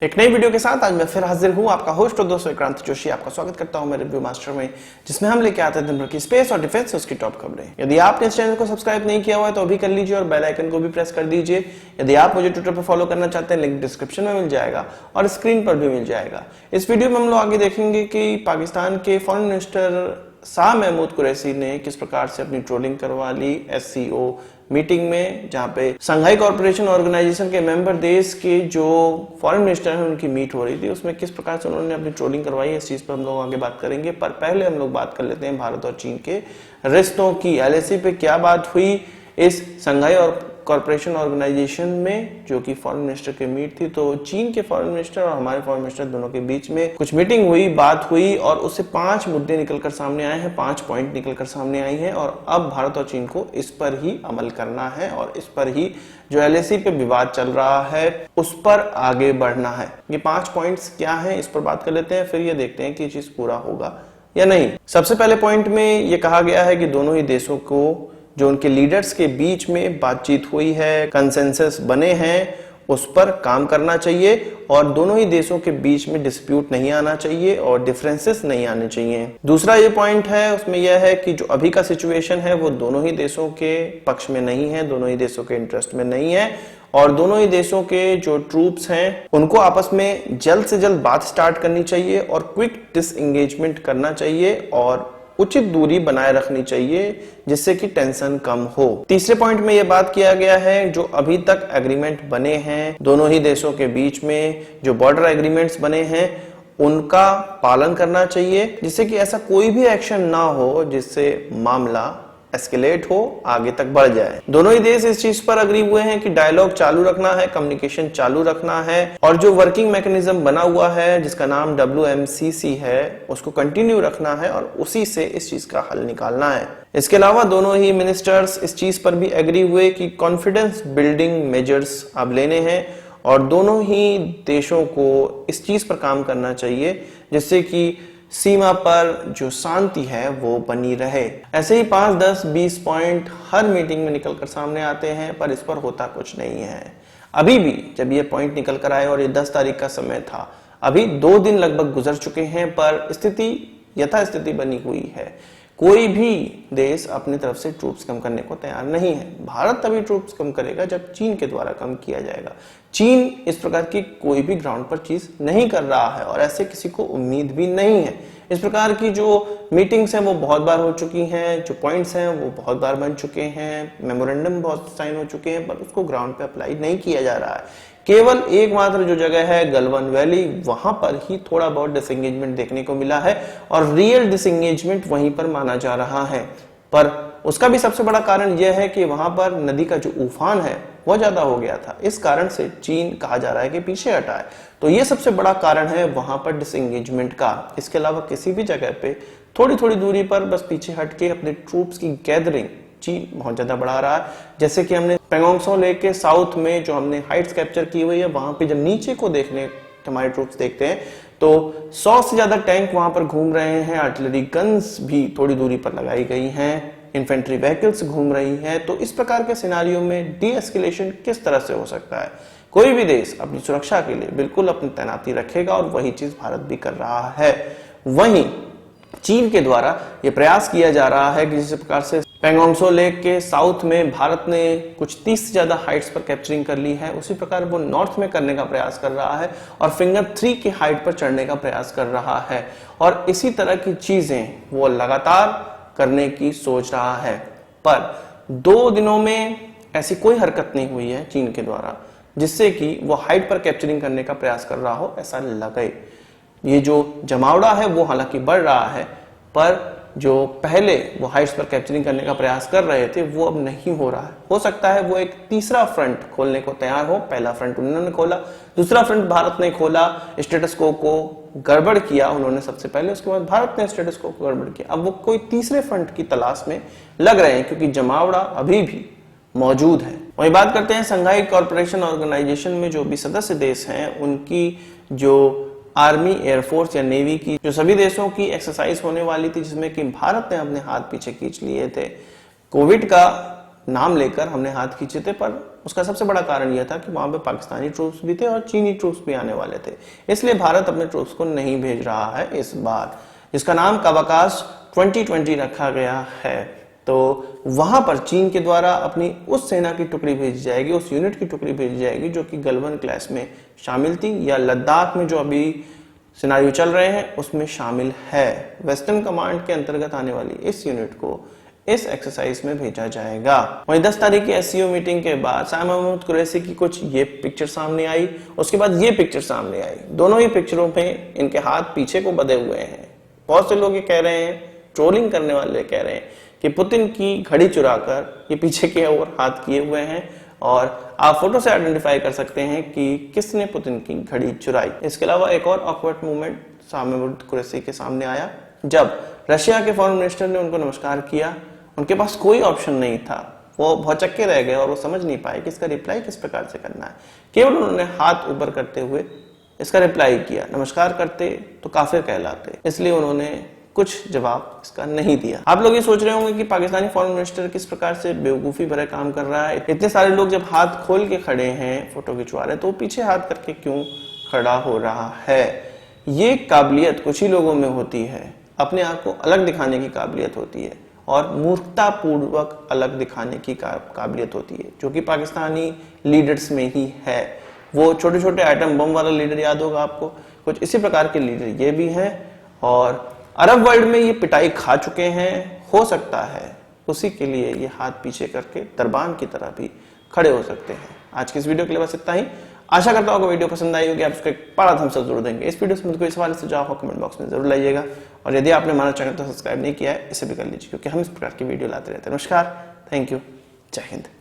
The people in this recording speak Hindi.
एक नई वीडियो के साथ आज मैं फिर हाजिर हूं, आपका होस्ट और दोस्त विक्रांत जोशी। आपका स्वागत करता हूं मेरे रिव्यू मास्टर में, जिसमें हम लेके आते हैं दिन भर की स्पेस और डिफेंस उसकी टॉप खबरें। यदि आपने इस चैनल को सब्सक्राइब नहीं किया हुआ है तो अभी कर लीजिए और बेल आइकन को भी प्रेस कर दीजिए। यदि आप मुझे ट्विटर पर फॉलो करना चाहते हैं, लिंक डिस्क्रिप्शन में मिल जाएगा और स्क्रीन पर भी मिल जाएगा। इस वीडियो में हम लोग आगे देखेंगे कि पाकिस्तान के फॉरेन मिनिस्टर शाह महमूद कुरैशी ने किस प्रकार से अपनी ट्रोलिंग करवा ली SCO मीटिंग में, जहां पे शंघाई कॉर्पोरेशन ऑर्गेनाइजेशन के मेंबर देश के जो फॉरेन मिनिस्टर हैं उनकी मीट हो रही थी। उसमें किस प्रकार से उन्होंने अपनी ट्रोलिंग करवाई, इस चीज पर हम लोग आगे बात करेंगे। पर पहले हम लोग बात कर लेते हैं भारत और चीन के रिश्तों की। LAC पे क्या बात हुई इस शंघाई और कॉर्पोरेशन ऑर्गेनाइजेशन में, जो कि फॉरेन मिनिस्टर की मीट थी। तो चीन के फॉरेन मिनिस्टर और हमारे फॉरेन मिनिस्टर दोनों के बीच में कुछ मीटिंग हुई, बात हुई और उससे 5 मुद्दे निकलकर सामने आए हैं, 5 पॉइंट निकलकर सामने आई हैं और अब भारत और चीन को इस पर ही अमल करना है और इस पर ही जो LAC पे विवाद चल रहा है उस पर आगे बढ़ना है। ये 5 पॉइंट्स क्या हैं, इस पर बात कर लेते हैं, फिर ये देखते हैं कि ये चीज पूरा होगा या नहीं। सबसे पहले पॉइंट में ये कहा गया है कि दोनों ही देशों को जो उनके लीडर्स के बीच में बातचीत हुई है, कंसेंसस बने हैं, उस पर काम करना चाहिए और दोनों ही देशों के बीच में डिस्प्यूट नहीं आना चाहिए और डिफरेंसेस नहीं आने चाहिए। दूसरा ये पॉइंट है, उसमें यह है कि जो अभी का सिचुएशन है वो दोनों ही देशों के पक्ष में नहीं है, दोनों ही देशों के इंटरेस्ट में नहीं है और दोनों ही देशों के जो ट्रूप्स हैं उनको आपस में जल्द से जल्द बात स्टार्ट करनी चाहिए और क्विक डिसएंगेजमेंट करना चाहिए और उचित दूरी बनाए रखनी चाहिए, जिससे कि टेंशन कम हो। तीसरे पॉइंट में यह बात किया गया है, जो अभी तक एग्रीमेंट बने हैं दोनों ही देशों के बीच में, जो बॉर्डर एग्रीमेंट्स बने हैं उनका पालन करना चाहिए, जिससे कि ऐसा कोई भी एक्शन ना हो जिससे मामला एस्केलेट हो, आगे तक बढ़ जाए। दोनों ही देश इस चीज पर अग्री हुए हैं कि डायलॉग चालू रखना है, कम्युनिकेशन चालू रखना है और जो वर्किंग मैकेनिज्म बना हुआ है जिसका नाम WMCC है उसको कंटिन्यू रखना है और उसी से इस चीज का हल निकालना है। इसके अलावा दोनों ही मिनिस्टर्स इस चीज पर भी एग्री हुए कि कॉन्फिडेंस बिल्डिंग मेजर्स अब लेने हैं और दोनों ही देशों को इस चीज पर काम करना चाहिए जिससे कि सीमा पर जो शांति है वो बनी रहे। ऐसे ही 5, 10, 20 पॉइंट हर मीटिंग में निकल कर सामने आते हैं पर इस पर होता कुछ नहीं है। अभी भी जब ये पॉइंट निकल कर आए और ये 10 तारीख का समय था, अभी 2 दिन लगभग गुजर चुके हैं पर स्थिति यथास्थिति बनी हुई है। कोई भी देश अपनी तरफ से ट्रूप्स कम करने को तैयार नहीं है। भारत तभी ट्रूप्स कम करेगा जब चीन के द्वारा कम किया जाएगा। चीन इस प्रकार की कोई भी ग्राउंड पर चीज नहीं कर रहा है और ऐसे किसी को उम्मीद भी नहीं है। इस प्रकार की जो मीटिंग्स हैं वो बहुत बार हो चुकी हैं, जो पॉइंट्स हैं वो बहुत बार बन चुके हैं, मेमोरेंडम बहुत साइन हो चुके हैं, पर उसको ग्राउंड पे अप्लाई नहीं किया जा रहा है। केवल एकमात्र जो जगह है गलवान वैली, वहां पर ही थोड़ा बहुत डिसएंगेजमेंट देखने को मिला है और रियल डिसएंगेजमेंट वहीं पर माना जा रहा है। पर उसका भी सबसे बड़ा कारण यह है कि वहां पर नदी का जो उफान है वो ज्यादा हो गया था, इस कारण से चीन कहा जा रहा है कि पीछे हटा है। तो ये सबसे बड़ा कारण है वहां पर डिसएंगेजमेंट का। इसके अलावा किसी भी जगह पे थोड़ी थोड़ी दूरी पर बस पीछे हट के अपने ट्रूप्स की गैदरिंग चीन बहुत ज्यादा बढ़ा रहा है। जैसे कि हमने पेंगोंग त्सो लेक के साउथ में जो हमने हाइट्स कैप्चर की हुई है, वहां पे जब नीचे को देखने हमारे ट्रूप्स देखते हैं तो 100 से ज्यादा टैंक वहां पर घूम रहे हैं, आर्टिलरी गन्स भी थोड़ी दूरी पर लगाई गई हैं, इन्फेंट्री व्हीकल्स घूम रही हैं। तो इस प्रकार के सिनारियो में डी एस्केलेशन किस तरह से हो सकता है? कोई भी देश अपनी सुरक्षा के लिए बिल्कुल अपनी तैनाती रखेगा और वही चीज भारत भी कर रहा है। वहीं चीन के द्वारा यह प्रयास किया जा रहा है कि जिस प्रकार से पेंगोंग त्सो लेक के साउथ में भारत ने कुछ 30 से ज्यादा हाइट्स पर कैप्चरिंग कर ली है, उसी प्रकार वो नॉर्थ में करने का प्रयास कर रहा है और फिंगर 3 की हाइट पर चढ़ने का प्रयास कर रहा है और इसी तरह की चीजें वो लगातार करने की सोच रहा है। पर 2 दिनों में ऐसी कोई हरकत नहीं हुई है चीन के द्वारा जिससे कि वो हाइट पर कैप्चरिंग करने का प्रयास कर रहा हो, ऐसा लगे। ये जो जमावड़ा है वो हालांकि बढ़ रहा है, पर जो पहले वो हाइट्स पर कैप्चरिंग करने का प्रयास कर रहे थे वो अब नहीं हो रहा है। हो सकता है वो एक तीसरा फ्रंट खोलने को तैयार हो। पहला फ्रंट उन्होंने खोला, दूसरा फ्रंट भारत ने खोला, स्टेटस को गड़बड़ किया उन्होंने सबसे पहले, उसके बाद भारत ने स्टेटस को गड़बड़ किया। अब वो कोई तीसरे फ्रंट की तलाश में लग रहे हैं क्योंकि जमावड़ा अभी भी मौजूद है। वही बात करते हैं शंघाई कॉर्पोरेशन ऑर्गेनाइजेशन में जो भी सदस्य देश हैं उनकी जो आर्मी, एयरफोर्स या नेवी की जो सभी देशों की एक्सरसाइज होने वाली थी, जिसमें कि भारत ने अपने हाथ पीछे खींच लिए थे। कोविड का नाम लेकर हमने हाथ खींचे थे पर उसका सबसे बड़ा कारण यह था कि वहां पे पाकिस्तानी ट्रूप्स भी थे और चीनी ट्रूप्स भी आने वाले थे, इसलिए भारत अपने ट्रूप्स को नहीं भेज रहा है इस बार, जिसका नाम कवाकास 2020 रखा गया है। तो वहां पर चीन के द्वारा अपनी उस सेना की टुकड़ी भेजी जाएगी, उस यूनिट की टुकड़ी भेजी जाएगी जो कि गलवान क्लास में शामिल थी, या लद्दाख में जो अभी सिनारियो चल रहे हैं उसमें शामिल है। वेस्टर्न कमांड के अंतर्गत आने वाली इस यूनिट को इस एक्सरसाइज में भेजा जाएगा। वहीं 10 तारीख की एससीओ मीटिंग के बाद साइम महमूद कुरैशी की कुछ ये पिक्चर सामने आई, उसके बाद ये पिक्चर सामने आई। दोनों ही पिक्चरों में इनके हाथ पीछे को बंधे हुए हैं। बहुत से लोग ये कह रहे हैं, ट्रोलिंग करने वाले कह रहे हैं कि पुतिन की घड़ी चुराकर ये पीछे की ओर हाथ किए हुए हैं, और आप फोटो से आइडेंटिफाई कर सकते हैं कि किसने पुतिन की घड़ी चुराई। इसके अलावा एक और ऑकवर्ड मूवमेंट साइम महमूद कुरैशी के सामने आया, जब रशिया के फॉरेन मिनिस्टर ने उनको नमस्कार किया। उनके पास कोई ऑप्शन नहीं था, वो भौचक्के रह गए और वो समझ नहीं पाए कि इसका रिप्लाई किस प्रकार से करना है। केवल उन्होंने हाथ ऊपर करते हुए इसका रिप्लाई किया। नमस्कार करते तो काफिर कहलाते, इसलिए उन्होंने कुछ जवाब इसका नहीं दिया। आप लोग ये सोच रहे होंगे कि पाकिस्तानी फॉरेन मिनिस्टर किस प्रकार से बेवकूफी भरे काम कर रहा है। इतने सारे लोग जब हाथ खोल के खड़े हैं, फोटो खिंचवा रहे हैं, तो वो पीछे हाथ करके क्यों खड़ा हो रहा है। ये काबिलियत कुछ ही लोगों में होती है, अपने आप को अलग दिखाने की काबिलियत होती है और मूर्खता पूर्वक अलग दिखाने की काबिलियत होती है, जो कि पाकिस्तानी लीडर्स में ही है। वो छोटे छोटे आइटम बम वाला लीडर याद होगा आपको, कुछ इसी प्रकार के लीडर ये भी हैं, और अरब वर्ल्ड में ये पिटाई खा चुके हैं। हो सकता है उसी के लिए ये हाथ पीछे करके दरबान की तरह भी खड़े हो सकते हैं। आज की इस वीडियो के लिए बस इतना ही। आशा करता हूँ वीडियो पसंद आई होगी, आप उसको एक बड़ा थम्स अप जरूर देंगे। इस वीडियो से मुझे कोई सवाल सुझाव हो कमेंट बॉक्स में जरूर लाइएगा, और यदि आपने हमारा चैनल तो सब्सक्राइब नहीं किया है, इसे भी कर लीजिए, क्योंकि हम इस प्रकार की वीडियो लाते रहते हैं। नमस्कार, थैंक यू, जय हिंद।